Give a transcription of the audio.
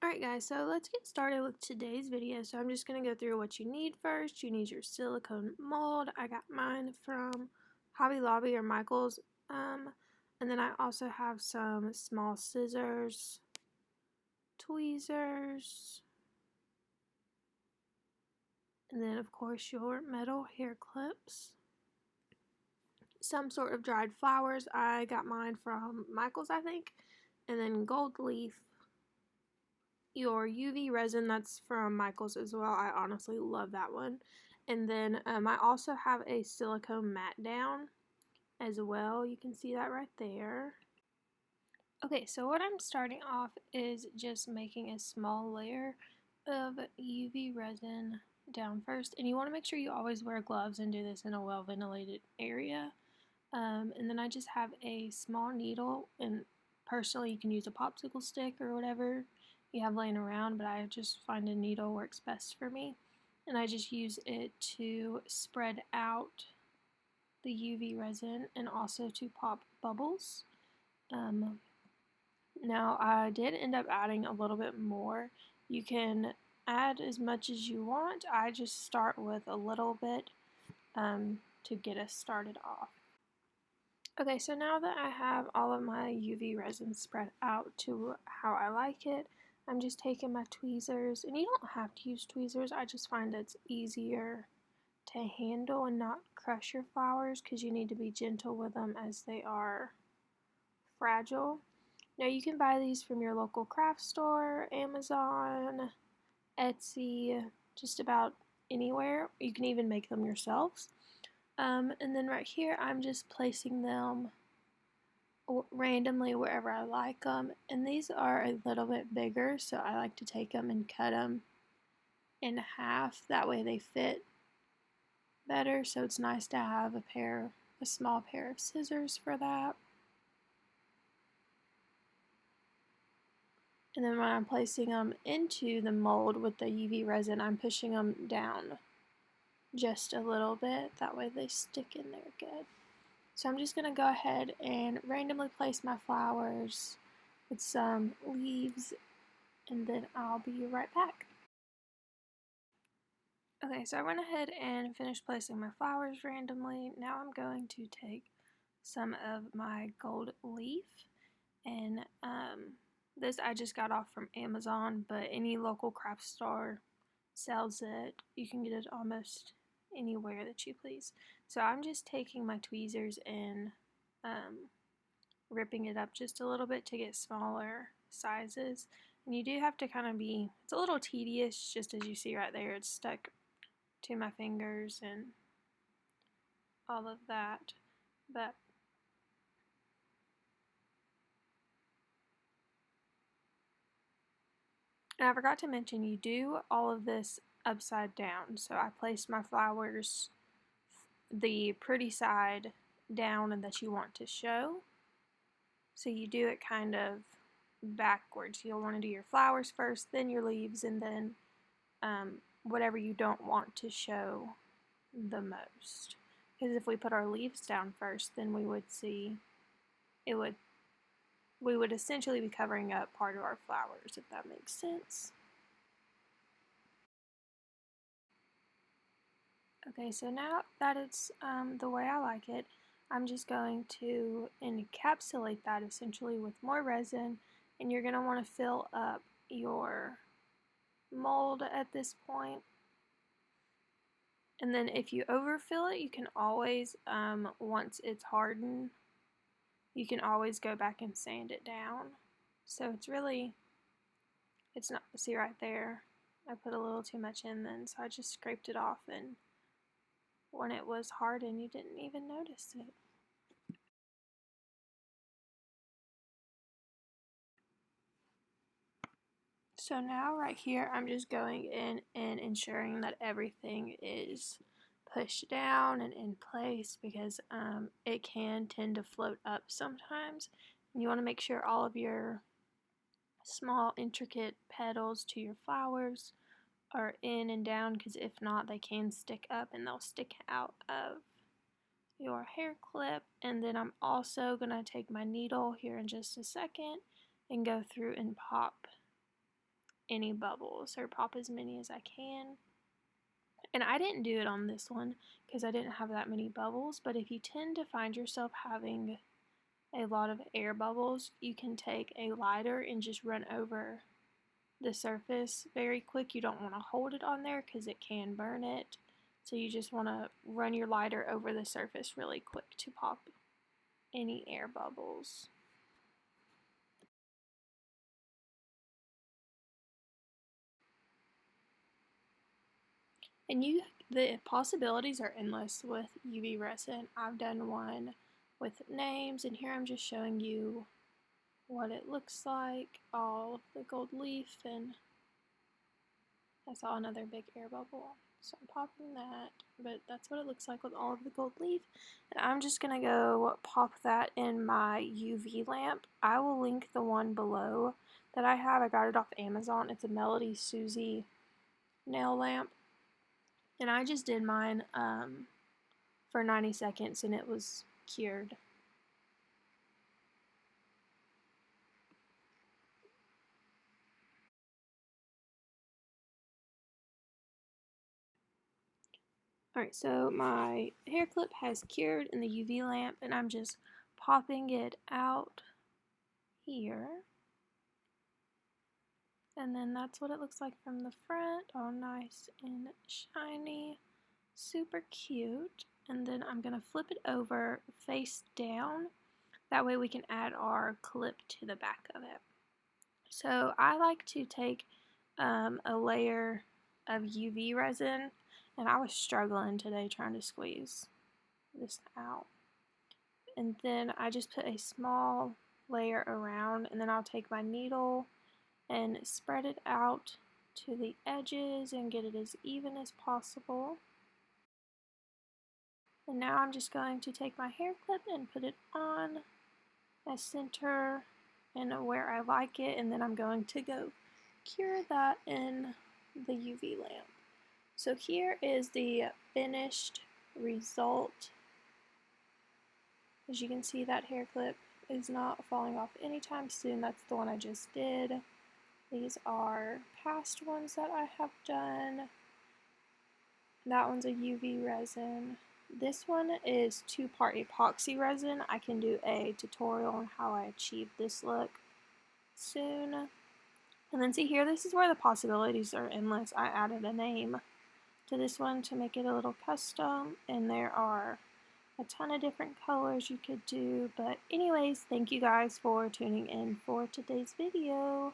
Alright guys, so let's get started with today's video. So I'm just going to go through what you need first. You need your silicone mold. I got mine from Hobby Lobby or Michael's. And then I also have some small scissors, tweezers, and then of course your metal hair clips. Some sort of dried flowers. I got mine from Michael's, I think. And then gold leaf. Your UV resin, that's from Michael's as well. I honestly love that one. And then I also have a silicone mat down as well. You can see that right there. Okay, so what I'm starting off is just making a small layer of UV resin down first. And you want to make sure you always wear gloves and do this in a well-ventilated area. And then I just have a small needle, and personally you can use a popsicle stick or whatever you have laying around, but I just find a needle works best for me. And I just use it to spread out the UV resin and also to pop bubbles. Now I did end up adding a little bit more. You can add as much as you want. I just start with a little bit to get us started off. Okay, so now that I have all of my UV resin spread out to how I like it, I'm just taking my tweezers, and you don't have to use tweezers, I just find it's easier to handle and not crush your flowers because you need to be gentle with them as they are fragile. Now you can buy these from your local craft store, Amazon, Etsy, just about anywhere. You can even make them yourselves. And then right here, I'm just placing them randomly wherever I like them. And these are a little bit bigger, so I like to take them and cut them in half. That way they fit better. So it's nice to have a small pair of scissors for that. And then when I'm placing them into the mold with the UV resin, I'm pushing them down just a little bit, that way they stick in there good. So I'm just going to go ahead and randomly place my flowers with some leaves, and then I'll be right back. Okay, so I went ahead and finished placing my flowers randomly. Now I'm going to take some of my gold leaf, and this I just got off from Amazon, but any local craft store sells it. You can get it almost anywhere that you please. So I'm just taking my tweezers and ripping it up just a little bit to get smaller sizes. And you do have to kind of it's a little tedious, just as you see right there, it's stuck to my fingers and all of that. But and I forgot to mention, you do all of this upside down. So I placed my flowers the pretty side down and that you want to show. So you do it kind of backwards. You'll want to do your flowers first, then your leaves, and then whatever you don't want to show the most. Because if we put our leaves down first, then we would essentially be covering up part of our flowers, if that makes sense. Okay, so now that it's the way I like it, I'm just going to encapsulate that essentially with more resin, and you're going to want to fill up your mold at this point. And then if you overfill it, you can always, once it's hardened, you can always go back and sand it down. So it's not, see right there, I put a little too much in then, so I just scraped it off, and when it was hardened, you didn't even notice it. So now right here, I'm just going in and ensuring that everything is pushed down and in place, because it can tend to float up sometimes. And you want to make sure all of your small intricate petals to your flowers are in and down, because if not, they can stick up and they'll stick out of your hair clip. And then I'm also going to take my needle here in just a second and go through and pop any bubbles, or pop as many as I can. And I didn't do it on this one because I didn't have that many bubbles, but if you tend to find yourself having a lot of air bubbles, you can take a lighter and just run over the surface very quick. You don't want to hold it on there because it can burn it. So you just want to run your lighter over the surface really quick to pop any air bubbles. And the possibilities are endless with UV resin. I've done one with names, and here I'm just showing you what it looks like, all of the gold leaf, and I saw another big air bubble. So I'm popping that, but that's what it looks like with all of the gold leaf. And I'm just going to go pop that in my UV lamp. I will link the one below that I have. I got it off Amazon. It's a Melody Susie nail lamp. And I just did mine for 90 seconds and it was cured. Alright, so my hair clip has cured in the UV lamp and I'm just popping it out here. And then that's what it looks like from the front, all nice and shiny, super cute. And then I'm going to flip it over face down. That way we can add our clip to the back of it. So I like to take a layer of UV resin, and I was struggling today trying to squeeze this out. And then I just put a small layer around, and then I'll take my needle and spread it out to the edges and get it as even as possible. And now I'm just going to take my hair clip and put it on a center and where I like it, and then I'm going to go cure that in the UV lamp. So here is the finished result. As you can see, that hair clip is not falling off anytime soon. That's the one I just did. These are past ones that I have done. That one's a UV resin. This one is 2-part epoxy resin. I can do a tutorial on how I achieved this look soon. And then see here, this is where the possibilities are endless. I added a name to this one to make it a little custom, and there are a ton of different colors you could do. But anyways, thank you guys for tuning in for today's video.